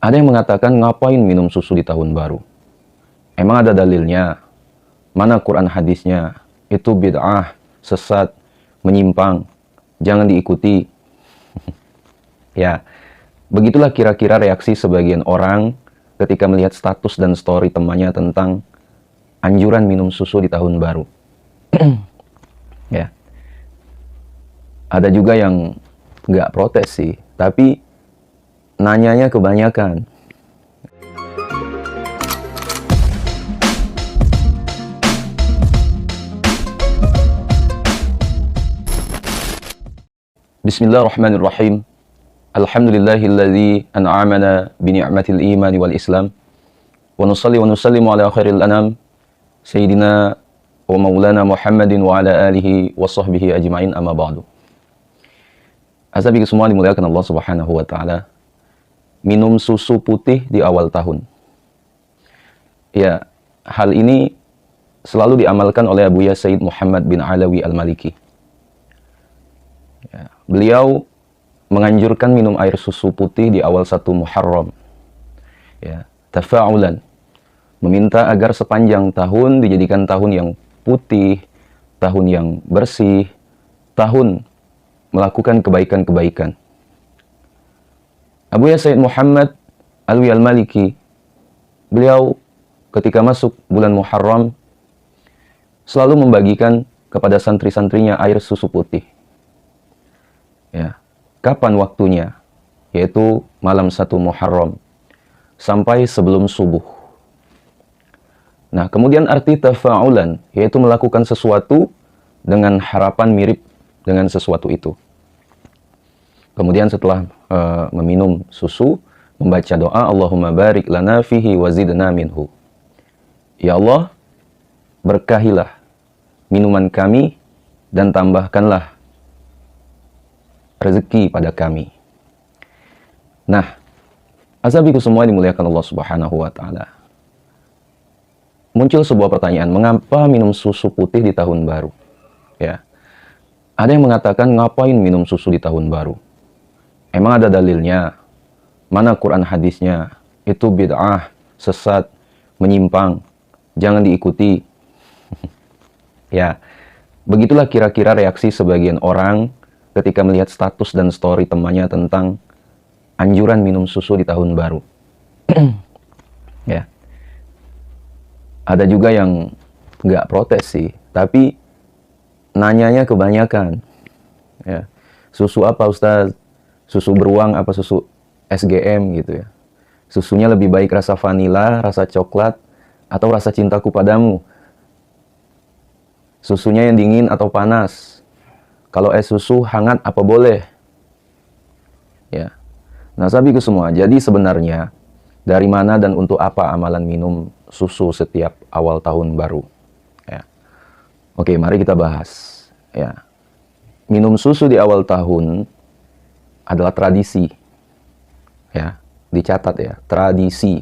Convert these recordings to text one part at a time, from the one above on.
Ada yang mengatakan ngapain minum susu di tahun baru? Emang ada dalilnya? Mana Quran hadisnya? Itu bid'ah, sesat, menyimpang, jangan diikuti. Ya, begitulah kira-kira reaksi sebagian orang ketika melihat status dan story temannya tentang anjuran minum susu di tahun baru. Ya, ada juga yang nggak protes sih, tapi nanyanya kebanyakan. Bismillahirrahmanirrahim. Alhamdulillahilladzi an'amana bini'matil imani wal islam. Wa nusalli wa nusallimu ala khairil anam Sayyidina wa maulana Muhammadin wa ala alihi wa sahbihi ajma'in, amma ba'du. Azabi semua dimuliakan Allah Subhanahu wa taala. Minum susu putih di awal tahun. Ya, hal ini selalu diamalkan oleh Abuya Sayyid Muhammad bin Alawi Al-Maliki. Ya, beliau menganjurkan minum air susu putih di awal 1 Muharram. Ya, tafa'ulan, meminta agar sepanjang tahun dijadikan tahun yang putih, tahun yang bersih, tahun melakukan kebaikan-kebaikan. Abuya Sayyid Muhammad Alawi Al-Maliki, beliau ketika masuk bulan Muharram selalu membagikan kepada santri-santrinya air susu putih. Ya, kapan waktunya? Yaitu malam 1 Muharram sampai sebelum subuh. Nah, kemudian arti tafa'ulan, yaitu melakukan sesuatu dengan harapan mirip dengan sesuatu itu. Kemudian setelah meminum susu, membaca doa, Allahumma barik lana fihi wa zidna minhu. Ya Allah, berkahilah minuman kami dan tambahkanlah rezeki pada kami. Nah, azabiku semua dimuliakan Allah Subhanahu wa taala. Muncul sebuah pertanyaan, mengapa minum susu putih di tahun baru? Ya. Ada yang mengatakan ngapain minum susu di tahun baru? Emang ada dalilnya? Mana Quran hadisnya? Itu bid'ah, sesat, menyimpang, jangan diikuti. Ya, begitulah kira-kira reaksi sebagian orang ketika melihat status dan story temannya tentang anjuran minum susu di tahun baru. Ya, ada juga yang nggak protes sih, tapi nanyanya kebanyakan. Ya, susu apa Ustaz? Susu beruang apa susu SGM gitu ya? Susunya lebih baik rasa vanila, rasa coklat, atau rasa cintaku padamu? Susunya yang dingin atau panas? Kalau es susu hangat apa boleh? Ya. Nah, sahabatku semua, jadi sebenarnya dari mana dan untuk apa amalan minum susu setiap awal tahun baru? Ya. Oke, mari kita bahas. Ya. Minum susu di awal tahun adalah tradisi. Ya, dicatat ya, tradisi.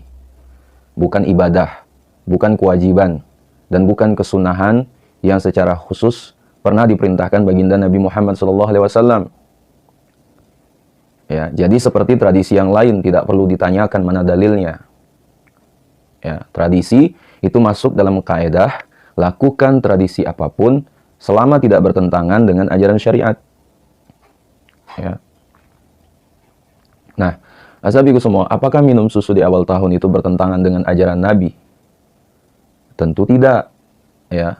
Bukan ibadah, bukan kewajiban, dan bukan kesunahan yang secara khusus pernah diperintahkan baginda Nabi Muhammad SAW. Ya, jadi seperti tradisi yang lain tidak perlu ditanyakan mana dalilnya. Ya, tradisi itu masuk dalam kaidah lakukan tradisi apapun selama tidak bertentangan dengan ajaran syariat. Ya. Nah, azabiku semua, apakah minum susu di awal tahun itu bertentangan dengan ajaran Nabi? Tentu tidak. Ya.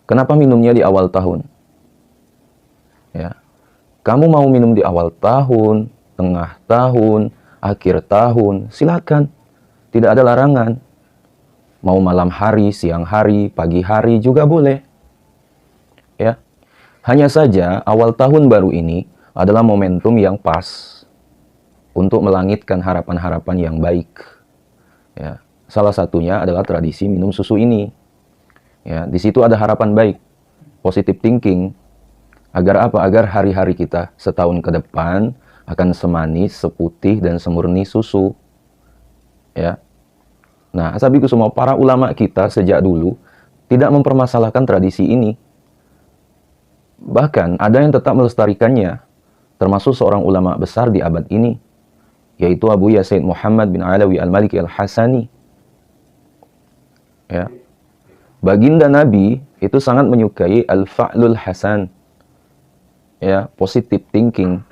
Kenapa minumnya di awal tahun? Ya. Kamu mau minum di awal tahun, tengah tahun, akhir tahun, silakan. Tidak ada larangan. Mau malam hari, siang hari, pagi hari juga boleh. Ya. Hanya saja awal tahun baru ini adalah momentum yang pas untuk melangitkan harapan-harapan yang baik. Ya. Salah satunya adalah tradisi minum susu ini. Ya, di situ ada harapan baik, positive thinking, agar apa? Agar hari-hari kita setahun ke depan akan semanis, seputih, dan semurni susu. Ya. Nah, asabiku semua, para ulama kita sejak dulu tidak mempermasalahkan tradisi ini. Bahkan ada yang tetap melestarikannya, termasuk seorang ulama besar di abad ini, yaitu Abu Said Muhammad bin Alawi Al-Maliki Al-Hasani. Ya. Baginda Nabi itu sangat menyukai al-fa'lul hasan. Ya, positive thinking.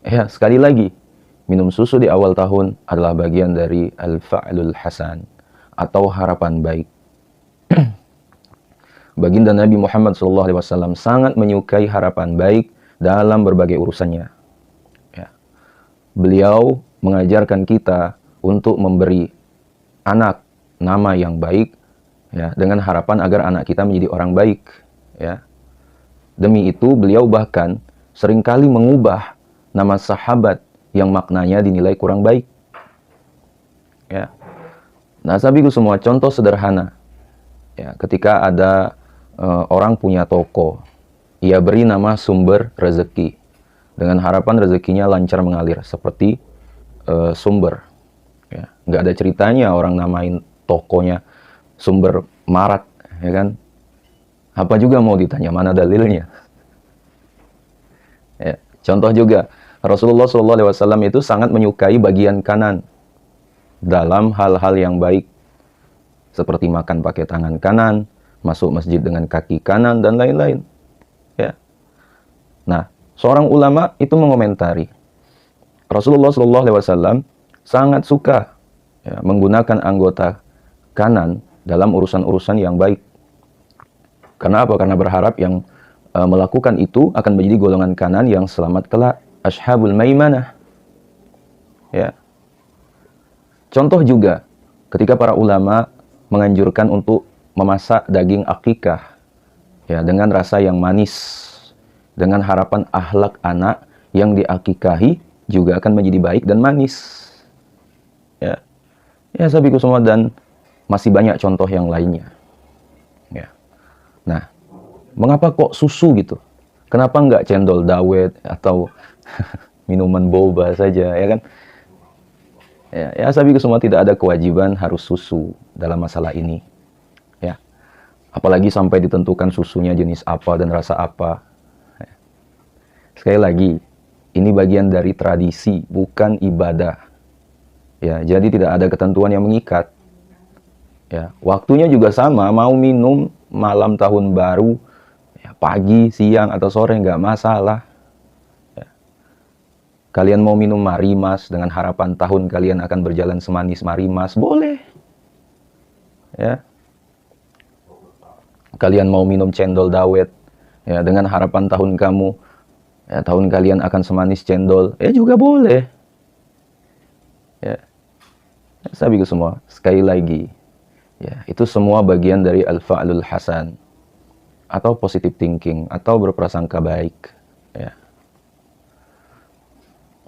Ya, sekali lagi, minum susu di awal tahun adalah bagian dari al-fa'lul hasan atau harapan baik. Baginda Nabi Muhammad SAW sangat menyukai harapan baik dalam berbagai urusannya. Ya. Beliau mengajarkan kita untuk memberi anak nama yang baik, ya, dengan harapan agar anak kita menjadi orang baik. Ya. Demi itu beliau bahkan seringkali mengubah nama sahabat yang maknanya dinilai kurang baik. Ya. Nah, sahabiku semua, contoh sederhana. Ya, ketika ada orang punya toko, ia beri nama sumber rezeki dengan harapan rezekinya lancar mengalir seperti sumber. Ya, nggak ada ceritanya orang namain tokonya sumber marat, ya kan? Apa juga mau ditanya mana dalilnya? Ya, contoh juga Rasulullah SAW itu sangat menyukai bagian kanan dalam hal-hal yang baik, seperti makan pakai tangan kanan, masuk masjid dengan kaki kanan, dan lain-lain. Ya. Nah, seorang ulama itu mengomentari, Rasulullah SAW sangat suka, ya, menggunakan anggota kanan dalam urusan-urusan yang baik. Karena apa? Karena berharap yang melakukan itu akan menjadi golongan kanan yang selamat kelak, ashabul maimanah. Ya. Contoh juga, ketika para ulama menganjurkan untuk memasak daging akikah, ya, dengan rasa yang manis, dengan harapan akhlak anak yang diakikahi juga akan menjadi baik dan manis. Ya, ya sahabiku semua, dan masih banyak contoh yang lainnya. Ya. Nah, mengapa kok susu gitu? Kenapa nggak cendol dawet atau minuman boba saja, ya kan? Ya sahabiku semua, tidak ada kewajiban harus susu dalam masalah ini. Ya. Apalagi sampai ditentukan susunya jenis apa dan rasa apa. Sekali lagi, ini bagian dari tradisi, bukan ibadah. Ya, jadi tidak ada ketentuan yang mengikat. Ya, waktunya juga sama, mau minum malam tahun baru, ya, pagi, siang, atau sore, nggak masalah. Ya. Kalian mau minum marimas dengan harapan tahun kalian akan berjalan semanis marimas, boleh. Ya. Kalian mau minum cendol dawet, ya, dengan harapan tahun kamu, ya, tahun kalian akan semanis cendol, ya juga boleh. Ya. Sahabiku semua, sekali lagi, ya, itu semua bagian dari al-fa'lul hasan atau positive thinking atau berprasangka baik. Ya.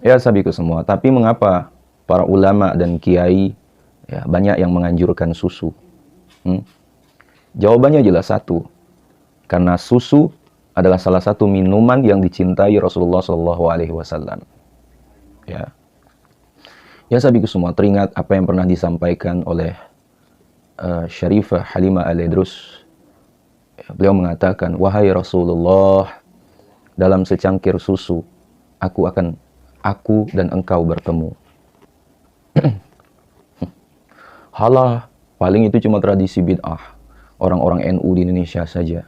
Ya sahabiku semua, tapi mengapa para ulama dan kiai, ya, banyak yang menganjurkan susu? Jawabannya jelas satu, karena susu adalah salah satu minuman yang dicintai Rasulullah SAW. Ya, ya sahabiku semua, teringat apa yang pernah disampaikan oleh Syarifah Halimah Al-Idrus. Ya, beliau mengatakan, wahai Rasulullah, dalam secangkir susu aku dan engkau bertemu. Halah, paling itu cuma tradisi bid'ah orang-orang NU di Indonesia saja.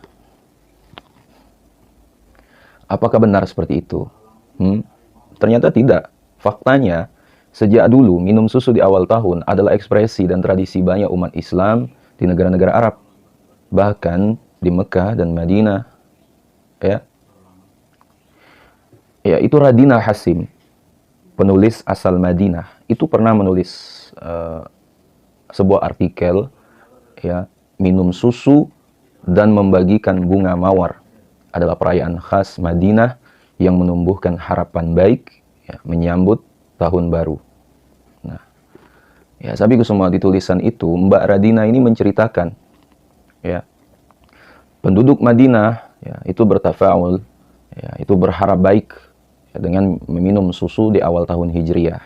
Apakah benar seperti itu? Ternyata tidak. Faktanya, sejak dulu minum susu di awal tahun adalah ekspresi dan tradisi banyak umat Islam di negara-negara Arab. Bahkan di Mekah dan Madinah. Ya, itu Radina Hasim, penulis asal Madinah, itu pernah menulis sebuah artikel, ya, minum susu dan membagikan bunga mawar adalah perayaan khas Madinah yang menumbuhkan harapan baik, ya, menyambut tahun baru. Nah, ya sahabiku semua, di tulisan itu Mbak Radina ini menceritakan, ya, penduduk Madinah, ya, itu bertafaul, ya, itu berharap baik, ya, dengan meminum susu di awal tahun Hijriah,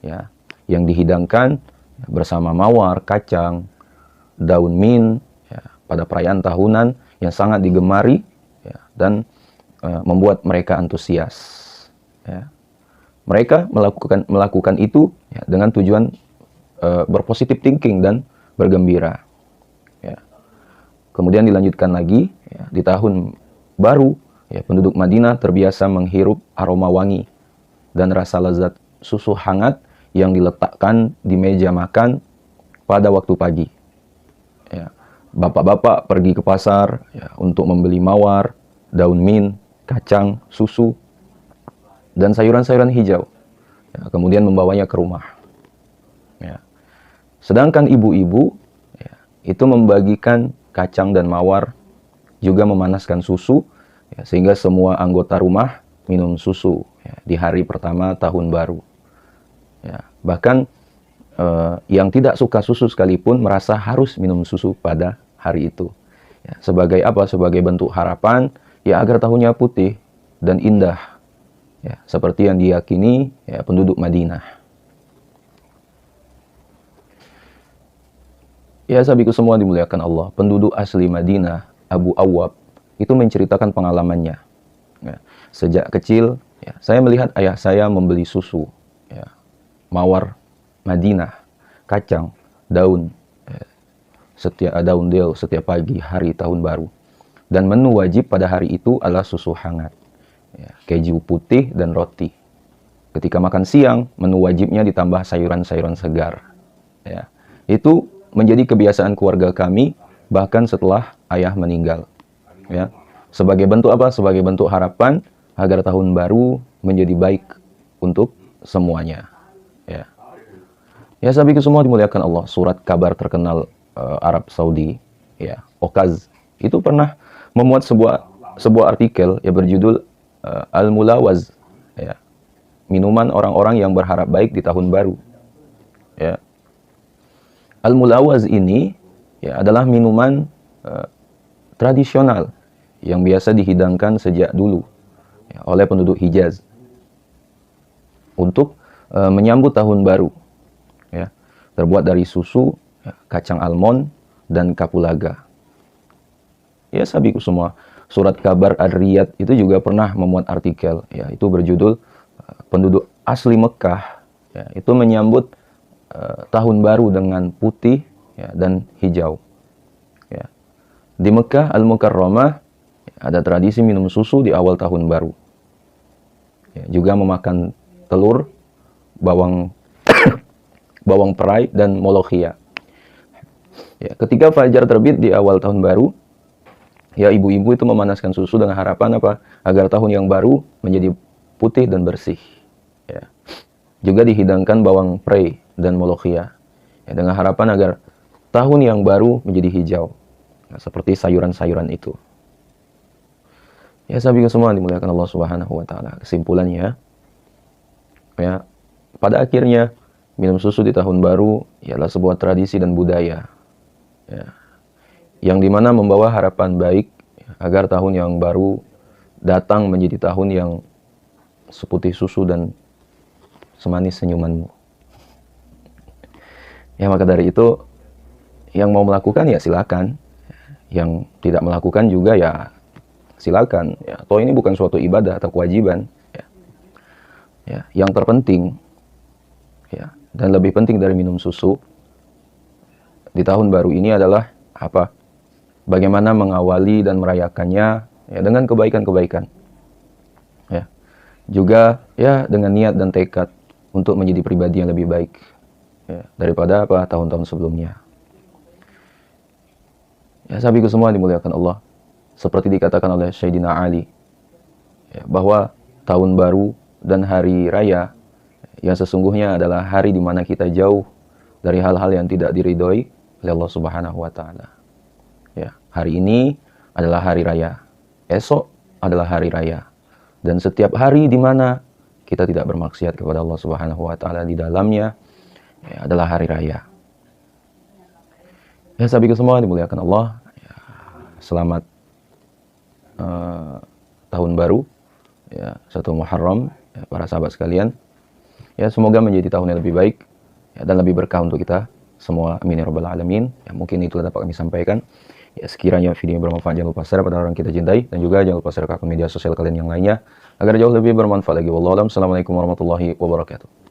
ya, yang dihidangkan, ya, bersama mawar, kacang, daun mint, ya, pada perayaan tahunan yang sangat digemari, ya, dan membuat mereka antusias. Ya. Mereka melakukan itu ya, dengan tujuan berpositif thinking dan bergembira. Ya. Kemudian dilanjutkan lagi ya, di tahun baru ya, penduduk Madinah terbiasa menghirup aroma wangi dan rasa lezat susu hangat yang diletakkan di meja makan pada waktu pagi. Ya. Bapak-bapak pergi ke pasar ya, untuk membeli mawar, daun mint, kacang, susu, dan sayuran-sayuran hijau. Ya, kemudian membawanya ke rumah. Ya. Sedangkan ibu-ibu ya, itu membagikan kacang dan mawar, juga memanaskan susu, ya, sehingga semua anggota rumah minum susu ya, di hari pertama tahun baru. Ya, bahkan yang tidak suka susu sekalipun merasa harus minum susu pada hari itu. Ya, sebagai apa? Sebagai bentuk harapan ya agar tahunnya putih dan indah. Ya, seperti yang diyakini ya, penduduk Madinah. Ya, sahabatku semua dimuliakan Allah. Penduduk asli Madinah, Abu Awwab, itu menceritakan pengalamannya. Ya, sejak kecil, ya, saya melihat ayah saya membeli susu, ya, mawar Madinah, kacang, daun, daun del setiap pagi hari tahun baru. Dan menu wajib pada hari itu adalah susu hangat. Ya, keju putih dan roti. Ketika makan siang, menu wajibnya ditambah sayuran-sayuran segar. Ya, itu menjadi kebiasaan keluarga kami bahkan setelah ayah meninggal. Ya, sebagai bentuk apa? Sebagai bentuk harapan agar tahun baru menjadi baik untuk semuanya. Ya, ya sahabatku semua dimuliakan Allah. Surat kabar terkenal Arab Saudi, ya, Okaz, itu pernah memuat sebuah artikel yang berjudul Al-Mulawaz, ya, minuman orang-orang yang berharap baik di tahun baru. Ya. Al-Mulawaz ini ya, adalah minuman tradisional yang biasa dihidangkan sejak dulu ya, oleh penduduk Hijaz untuk menyambut tahun baru. Ya. Terbuat dari susu, ya, kacang almond, dan kapulaga. Ya sahabatku semua, surat kabar Ad-Riyad itu juga pernah memuat artikel, ya, itu berjudul penduduk asli Mekah, ya, itu menyambut tahun baru dengan putih ya, dan hijau. Ya. Di Mekah Al-Mukarramah ya, ada tradisi minum susu di awal tahun baru. Ya, juga memakan telur, bawang bawang perai, dan molokhia. Ya, ketika fajar terbit di awal tahun baru, ya ibu-ibu itu memanaskan susu dengan harapan apa? Agar tahun yang baru menjadi putih dan bersih. Ya. Juga dihidangkan bawang prei dan molokhia. Ya, dengan harapan agar tahun yang baru menjadi hijau. Nah, seperti sayuran-sayuran itu. Ya sahabatku semua dimuliakan Allah Subhanahu wa taala. Kesimpulannya, ya, pada akhirnya minum susu di tahun baru ialah sebuah tradisi dan budaya. Ya, yang dimana membawa harapan baik agar tahun yang baru datang menjadi tahun yang seputih susu dan semanis senyumanmu. Ya, maka dari itu yang mau melakukan ya silakan, yang tidak melakukan juga ya silakan. Ya, toh ini bukan suatu ibadah atau kewajiban. Ya, ya, yang terpenting ya, dan lebih penting dari minum susu di tahun baru ini adalah apa? Bagaimana mengawali dan merayakannya ya, dengan kebaikan-kebaikan. Ya. Juga ya dengan niat dan tekad untuk menjadi pribadi yang lebih baik ya, daripada apa tahun-tahun sebelumnya. Ya, sahabatku semua dimuliakan Allah. Seperti dikatakan oleh Sayyidina Ali ya, bahwa tahun baru dan hari raya yang sesungguhnya adalah hari di mana kita jauh dari hal-hal yang tidak diridhoi oleh Allah Subhanahu wa taala. Ya, hari ini adalah hari raya, esok adalah hari raya, dan setiap hari di mana kita tidak bermaksiat kepada Allah Subhanahu wa taala di dalamnya ya, adalah hari raya. Ya, sahabatku semua dimuliakan Allah. Ya, selamat tahun baru ya, 1 Muharram ya, para sahabat sekalian. Ya, semoga menjadi tahun yang lebih baik ya, dan lebih berkah untuk kita semua. Amin ya rabbal alamin. Ya, mungkin itu dapat kami sampaikan. Ya, sekiranya video ini bermanfaat, jangan lupa share pada orang kita cintai, dan juga jangan lupa share ke media sosial kalian yang lainnya agar jauh lebih bermanfaat lagi. Wallahu a'lam. Assalamualaikum warahmatullahi wabarakatuh.